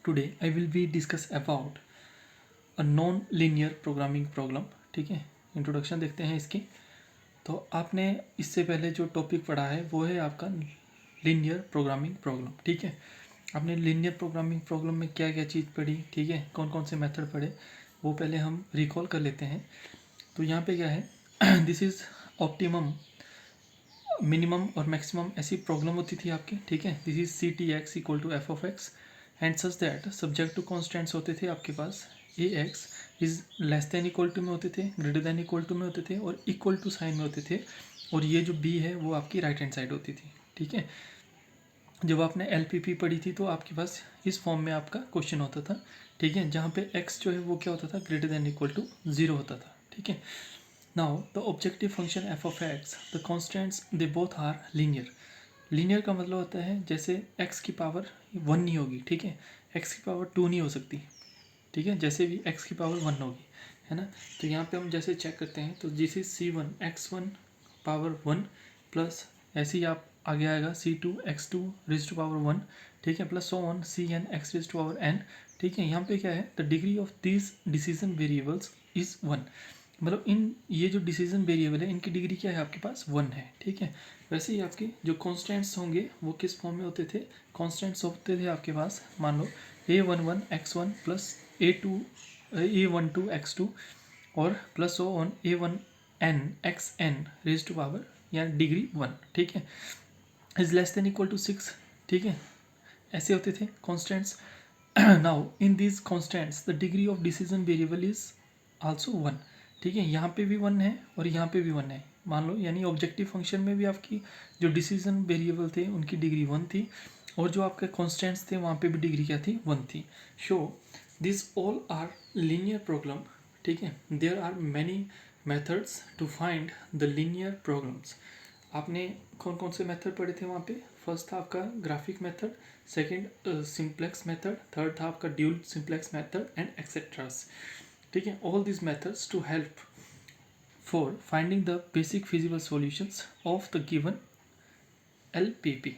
today I will be discuss about a non linear programming problem. ठीक है, introduction देखते हैं इसकी. तो आपने इससे पहले जो टॉपिक पढ़ा है वो है आपका लीनियर प्रोग्रामिंग प्रॉब्लम. ठीक है, आपने लीनियर प्रोग्रामिंग प्रॉब्लम में क्या क्या चीज़ पढ़ी, ठीक है, कौन कौन से मेथड पढ़े, वो पहले हम रिकॉल कर लेते हैं. तो यहाँ पे क्या है, दिस इज़ ऑप्टिमम, मिनिमम और मैक्सिमम ऐसी प्रॉब्लम होती थी आपकी. ठीक है, this is C T X equal to F of X and such that subject to constants होते थे आपके पास. A X is less than equal to में होते थे, ग्रेटर देन इक्वल टू में होते थे और इक्वल टू साइन में होते थे. और ये जो बी है वो आपकी राइट हैंड साइड होती थी. ठीक है, जब आपने एल पी पी पढ़ी थी तो आपके पास इस फॉर्म में आपका क्वेश्चन होता था. ठीक है, जहाँ पे एक्स जो है वो क्या होता था, ग्रेटर देन इक्वल टू 0 होता था. ठीक है, now the objective function f of x, the constants they both are linear. Linear का मतलब होता है जैसे x की पावर 1 नहीं होगी, ठीक है, x की पावर 2 नहीं हो सकती. ठीक है, जैसे भी x की पावर 1 होगी, है ना. तो यहाँ पे हम जैसे चेक करते हैं तो जिस c1 x1 पावर 1 प्लस ऐसे ही आप आगे आएगा c2 x2 raise to power 1. ठीक है, plus so on cn x raise to power n. ठीक है, यहाँ पे क्या है, the degree of this decision variables is 1. मतलब इन ये जो डिसीजन वेरिएबल है इनकी डिग्री क्या है, आपके पास 1 है. ठीक है, वैसे ही आपके जो कॉन्स्टेंट्स होंगे वो किस फॉर्म में होते थे, कॉन्स्टेंट्स होते थे आपके पास, मान लो a11 x1 plus a12 x2 और प्लस ओ on a1n xn raise to power या डिग्री 1. ठीक है, is less than equal to 6. ठीक है, ऐसे होते थे constants. Now in these constants the degree of decision variable is also 1. ठीक है, यहाँ पे भी 1 है और यहाँ पे भी 1 है, मान लो. यानी ऑब्जेक्टिव फंक्शन में भी आपकी जो डिसीजन वेरिएबल थे उनकी डिग्री 1 थी और जो आपके कॉन्स्टेंट्स थे वहाँ पे भी डिग्री क्या थी, 1 थी. So this all are linear problem. ठीक है, there are many methods to find the linear problems. आपने कौन कौन से मेथड पढ़े थे वहाँ पे, फर्स्ट था आपका graphic method, second simplex method, third था आपका dual simplex method and extras. ठीक है, all this methods to help for finding the basic feasible solutions of the given LPP.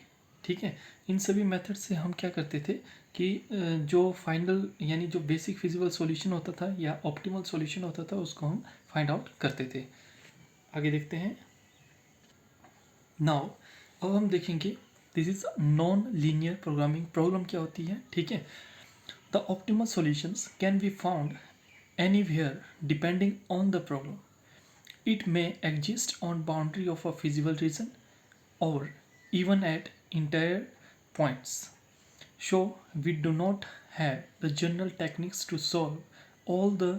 ठीक है, इन सभी मेथड से हम क्या करते थे कि जो फाइनल यानी जो बेसिक फिजिबल सॉल्यूशन होता था या ऑप्टिमल सॉल्यूशन होता था उसको हम फाइंड आउट करते थे. आगे देखते हैं. नाउ अब हम देखेंगे this is non linear programming problem क्या होती है. ठीक है, the optimal solutions can be found anywhere depending on the problem. It may exist on boundary of a feasible region or even at entire points. So we do not have the general techniques to solve all the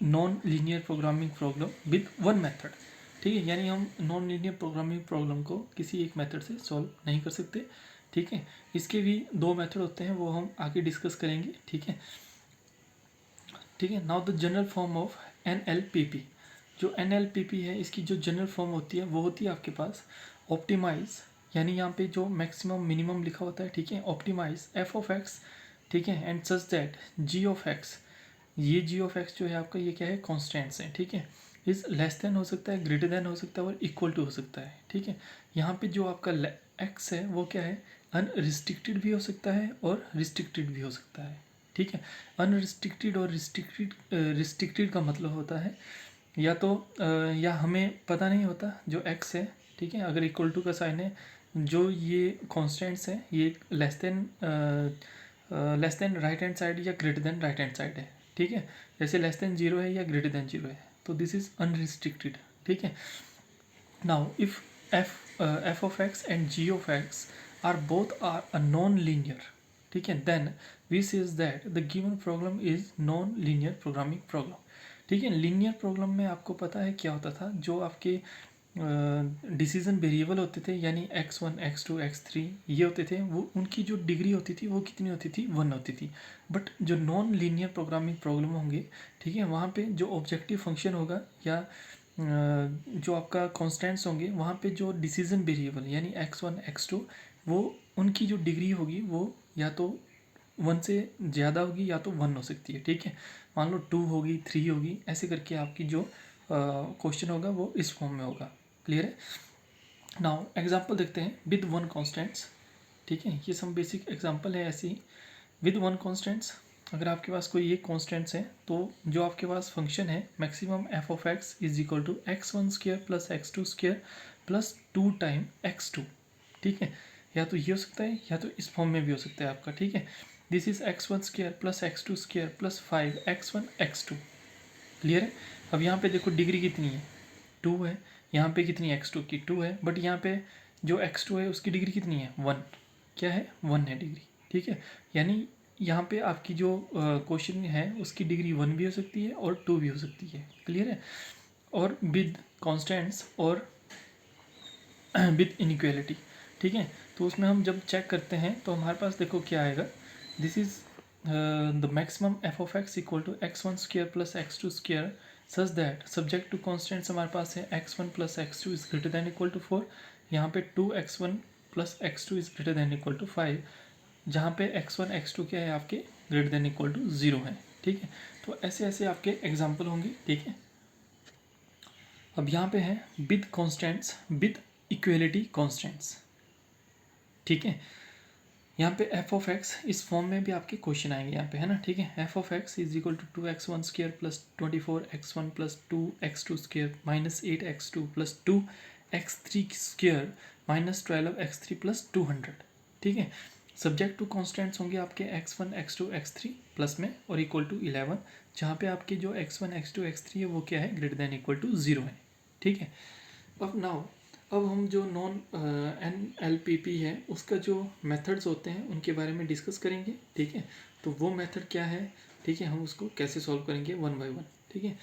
non-linear programming problem with one method. ठीक है, यानी हम non linear programming problem को किसी एक method से solve नहीं कर सकते. ठीक है, इसके भी 2 मेथड होते हैं, वो हम आगे डिस्कस करेंगे. ठीक है, ठीक है. Now the general form of NLPP. जो NLPP है इसकी जो जनरल फॉर्म होती है वो होती है आपके पास ऑप्टिमाइज, यानी यहाँ पे जो मैक्सिमम मिनिमम लिखा होता है. ठीक है, ऑप्टिमाइज f ऑफ x. ठीक है, and such that g of x, ये g ऑफ x जो है आपका ये क्या है, कॉन्स्टेंट्स है. ठीक है, इज लेस देन हो सकता है, ग्रेटर देन हो सकता है और इक्वल टू हो सकता है. ठीक है, यहाँ पे जो आपका x है वो क्या है, अनरिस्ट्रिक्टेड भी हो सकता है और रिस्ट्रिक्टेड भी हो सकता है. ठीक है, अनरिस्ट्रिक्टेड और रिस्ट्रिक्टेड का मतलब होता है या तो या हमें पता नहीं होता जो x है. ठीक है, अगर इक्वल टू का साइन है, जो ये कॉन्स्टेंट्स है ये less than right hand side या greater than right hand side है. ठीक है, जैसे लेस देन 0 है या ग्रेटर देन 0 है, तो दिस इज अनरिस्ट्रिक्टेड. ठीक है, now if f of x and g of x are both are a non linear. ठीक है, then we says that the given problem is non linear programming problem. ठीक है, linear problem में आपको पता है क्या होता था, जो आपके डिसीजन वेरिएबल होते थे यानी x1 x2 x3 ये होते थे, वो उनकी जो डिग्री होती थी वो कितनी होती थी, 1 होती थी. बट जो नॉन लीनियर प्रोग्रामिंग प्रॉब्लम होंगे, ठीक है, वहाँ पे जो ऑब्जेक्टिव फंक्शन होगा या जो आपका कॉन्स्टेंट्स होंगे वहाँ पे जो डिसीजन वेरिएबल यानी x1 x2 वो उनकी जो डिग्री होगी वो या तो 1 से ज़्यादा होगी या तो 1 हो सकती है. ठीक है, मान लो 2 होगी, 3 होगी, ऐसे करके आपकी जो क्वेश्चन होगा वो इस फॉर्म में होगा. क्लियर है. नाउ एग्जांपल देखते हैं विद 1 कॉन्स्टेंट्स. ठीक है, ये सम बेसिक एग्जांपल है ऐसी विद वन कॉन्स्टेंट्स, अगर आपके पास कोई एक कॉन्स्टेंट्स है तो जो आपके पास फंक्शन है maximum F of X is equal to x1² plus x2² plus 2 time x2, ठीक है। या तो ये हो सकता है या तो इस फॉर्म में भी हो सकता है आपका, ठीक है। This is x1² plus x2² plus 5x1 x2, clear है। अब यहाँ पे देखो डिग्री कितनी है, 2 है। यहाँ पे कितनी x2 की 2 है, बट यहाँ पे जो x2 है उसकी डिग्री कितनी है 1, क्या है 1 है डिग्री, ठीक है। यानी यहाँ पे आपकी जो क्वेश्चन है उसकी डिग्री 1 भी हो सकती है और 2 भी हो सकती है, क्लियर है। और विद कॉन्स्टेंट्स और विद इनइक्वालिटी, ठीक है। तो उसमें हम जब चेक करते हैं तो हमारे पास देखो क्या आएगा, this is the maximum F of X equal to x1² plus x2² such that subject to constants हमारे पास है x1 plus x2 is greater than equal to 4, यहाँ पे 2x1 plus x2 is greater than equal to 5, जहाँ पे x1 x2 क्या है आपके ग्रेटर देन इक्वल टू 0 है, ठीक है। तो ऐसे ऐसे आपके एग्जाम्पल होंगे, ठीक है। अब यहाँ पे है with constants with equality constants, ठीक है। यहाँ पे एफ ऑफ एक्स इस फॉर्म में भी आपके क्वेश्चन आएंगे यहाँ पे, है ना, ठीक है। F of X is equal to 2x1² plus 24x1 plus 2x2² minus 8x2 plus 2x3² minus 12x3 plus 200, ठीक है। सब्जेक्ट टू कॉन्स्टेंट्स होंगे आपके x1 x2 x3 प्लस में और इक्वल टू 11, जहाँ पे आपके जो x1 x2 x3 है वो क्या है ग्रेटर देन इक्वल टू 0 है, ठीक है। अब हम जो नॉन NLPP है उसका जो मेथड्स होते हैं उनके बारे में डिस्कस करेंगे, ठीक है। तो वो मेथड क्या है, ठीक है, हम उसको कैसे सॉल्व करेंगे 1 बाय 1, ठीक है।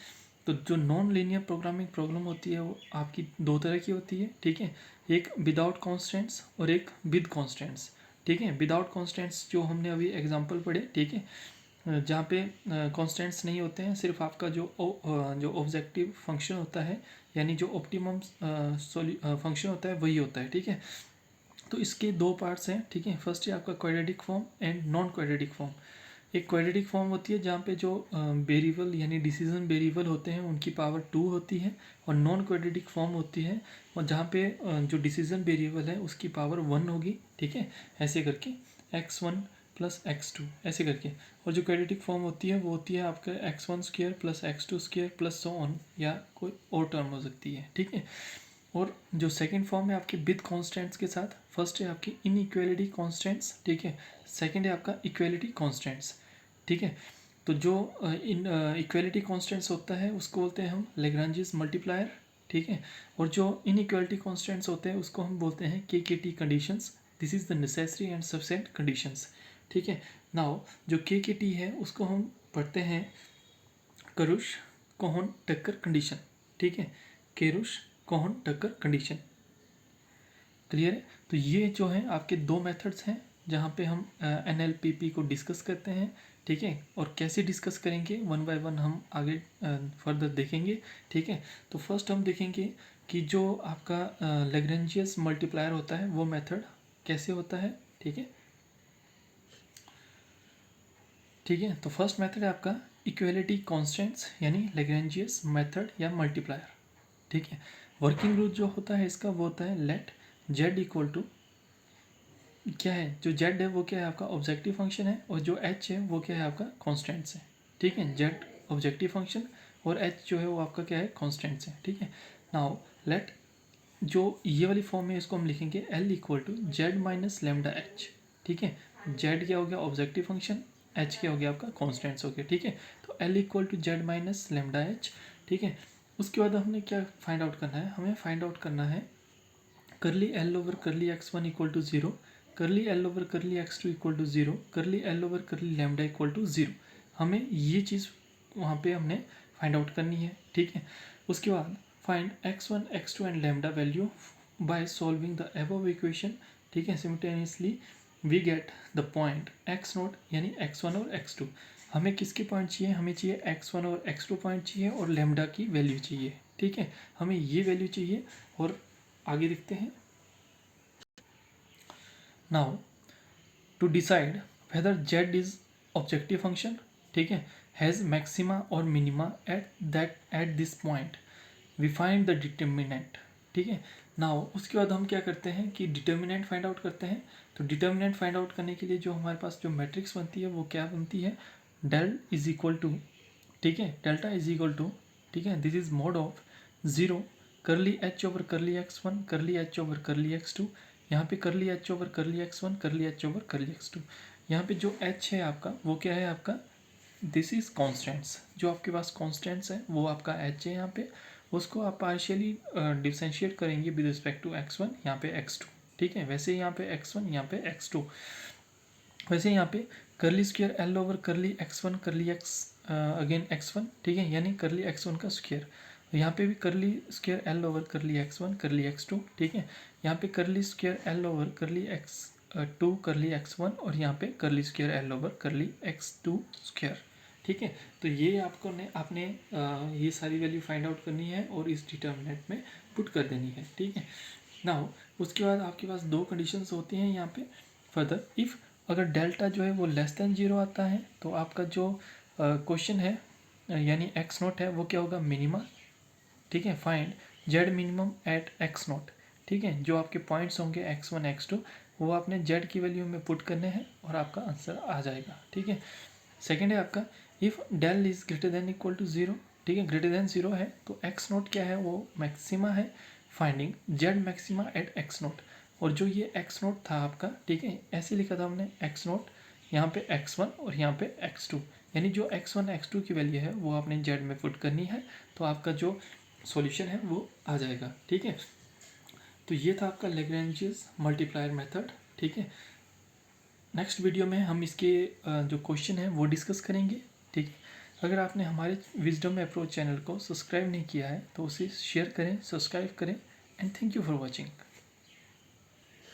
तो जो नॉन लीनियर प्रोग्रामिंग प्रॉब्लम होती है वो आपकी दो तरह की होती है, ठीक है। एक विदाउट कॉन्स्टेंट्स और एक विद कॉन्स्टेंट्स, ठीक है। विदाउट कॉन्स्टेंट्स जो हमने अभी एग्जाम्पल पढ़े, ठीक है, जहाँ पे कॉन्स्टेंट्स नहीं होते हैं, सिर्फ आपका जो ऑब्जेक्टिव फंक्शन होता है यानी जो ऑप्टिमम फंक्शन होता है वही होता है, ठीक है। तो इसके दो पार्ट्स हैं, ठीक है। फर्स्ट है आपका quadratic form and non quadratic form. एक क्वाड्रेटिक फॉर्म होती है जहाँ पे जो वेरिएबल यानी डिसीजन वेरिएबल होते हैं उनकी पावर 2 होती है, और नॉन क्वाड्रेटिक फॉर्म होती है और जहाँ पे जो डिसीजन वेरिएबल है उसकी पावर 1 होगी, ठीक है, ऐसे करके x1 प्लस x2 ऐसे करके। और जो क्वाड्रेटिक फॉर्म होती है वो होती है आपका x1² plus x2² plus so on, या कोई और टर्म हो सकती है, ठीक है। और जो सेकंड फॉर्म है आपकी विद कॉन्स्टेंट्स के साथ, फर्स्ट है आपकी इनइक्वालिटी कॉन्स्टेंट्स, ठीक है, सेकंड है आपका इक्वालिटी कॉन्स्टेंट्स, ठीक है। तो जो इन इक्वालिटी कॉन्स्टेंट्स होता है उसको बोलते हैं हम लैग्रेंजियस मल्टीप्लायर, ठीक है। और जो इनइक्वालिटी कॉन्स्टेंट्स होते हैं उसको हम बोलते हैं KKT conditions, this is the necessary and sufficient conditions, ठीक है। नाउ जो KKT है उसको हम पढ़ते हैं करुश कोहन टक्कर कंडीशन, ठीक है, केरुश कोहन टक्कर कंडीशन, क्लियर है। तो ये जो है आपके दो मेथड्स हैं जहाँ पे हम NLPP को डिस्कस करते हैं, ठीक है। और कैसे डिस्कस करेंगे 1 बाय 1 हम आगे फर्दर देखेंगे, ठीक है। तो फर्स्ट हम देखेंगे कि जो आपका लैग्रेंजियस मल्टीप्लायर होता है वो मेथड कैसे होता है, ठीक है, ठीक है। तो फर्स्ट मेथड है आपका इक्वालिटी कॉन्स्टेंट्स यानी लैग्रेंजियस मेथड या मल्टीप्लायर, ठीक है। वर्किंग रूल जो होता है इसका वो होता है लेट z इक्वल टू क्या है, जो z है वो क्या है आपका ऑब्जेक्टिव फंक्शन है, और जो h है वो क्या है आपका कॉन्स्टेंट्स है, ठीक है। z ऑब्जेक्टिव फंक्शन और h जो है वो आपका क्या है कॉन्स्टेंट्स है, ठीक है। नाउ लेट जो ये वाली फॉर्म में इसको हम लिखेंगे l equal to Z minus lambda H, ठीक है। z क्या हो गया ऑब्जेक्टिव फंक्शन, h क्या हो गया आपका कॉन्स्टेंट्स हो गया, ठीक है। तो l equal to Z minus lambda H, ठीक है। उसके बाद हमने क्या फाइंड आउट करना है, हमें फाइंड आउट करना है करली एल ओवर करली x1 equal to 0, curly L over करली x2 equal to 0, curly L over curly lambda equal to 0। हमें ये चीज़ वहाँ पे हमने फाइंड आउट करनी है, ठीक है। उसके बाद find x1 x2 and lambda value by solving the above equation, ठीक है। Simultaneously we get the point x0 यानी x1 और x2। हमें किसके पॉइंट चाहिए, हमें चाहिए x1 और x2 पॉइंट चाहिए और लैम्डा की वैल्यू चाहिए, ठीक है। हमें ये वैल्यू चाहिए और आगे देखते हैं। Now to decide whether z is objective function, ठीक है, हैज़ मैक्सिमा और minima at this point, we find the determinant, ठीक है। नाउ उसके बाद हम क्या करते हैं कि डिटर्मिनेंट फाइंड आउट करते हैं। तो डिटर्मिनेंट फाइंड आउट करने के लिए जो हमारे पास जो मैट्रिक्स बनती है वो क्या बनती है, डेल इज इक्वल टू, ठीक है, डेल्टा इज इक्वल टू, ठीक है, दिस इज मोड ऑफ 0 करली एच ओवर करली x1 करली एच ओवर करली x2, यहाँ पे करली एच ओवर करली x1 करली एच ओवर करली x2। यहाँ पे जो h है आपका वो क्या है आपका, दिस इज कॉन्स्टेंट्स, जो आपके पास कॉन्स्टेंट्स है वो आपका h है यहाँ पे, उसको आप पार्शियली डिफ्रेंशिएट करेंगे विद रिस्पेक्ट टू x1 यहाँ पे x2, ठीक है। वैसे यहाँ पे x1 यहाँ पे x2, वैसे यहाँ पे करली स्क्वायर एल ओवर करली x1 करली x अगेन x1, ठीक है, यानी करली x1 का स्क्वायर। यहाँ पे भी करली स्क्वायर एल ओवर करली x1 करली x2, ठीक है। यहाँ पे करली स्क्वायर एल ओवर करली x2 करली x1 और यहाँ पे करली स्क्वायर एल ओवर करली x2 स्क्वायर, ठीक है। तो ये आपने ये सारी वैल्यू फाइंड आउट करनी है और इस डिटर्मिनेंट में पुट कर देनी है, ठीक है। नाउ उसके बाद आपके पास दो कंडीशंस होती हैं यहाँ पे फर्दर, इफ़ अगर डेल्टा जो है वो लेस देन 0 आता है तो आपका जो क्वेश्चन है यानी एक्स नोट है वो क्या होगा, मिनिमा, ठीक है। Find Z minimum at X naught, ठीक है। जो आपके पॉइंट्स होंगे x1 x2 वो आपने जेड की वैल्यू में पुट करने हैं और आपका आंसर आ जाएगा, ठीक है। सेकेंड है आपका if del is greater than equal to 0, ठीक है, ग्रेटर देन 0 है तो एक्स नोट क्या है, वो मैक्सिमा है, finding Z maxima eight X note. और जो ये एक्स नोट था आपका, ठीक है, ऐसे लिखा था हमने एक्स नोट, यहाँ पे x1 और यहाँ पे x2, यानी जो x1 x2 की वैल्यू है वो आपने जेड में पुट करनी है तो आपका जो सॉल्यूशन है वो आ जाएगा, ठीक है। तो ये था आपका लैग्रेंजियस मल्टीप्लायर मेथड, ठीक है। नेक्स्ट वीडियो में हम इसके जो क्वेश्चन है वो डिस्कस करेंगे, ठीक है। अगर आपने हमारे विजडम अप्रोच चैनल को सब्सक्राइब नहीं किया है तो उसे शेयर करें, सब्सक्राइब करें and thank you for watching.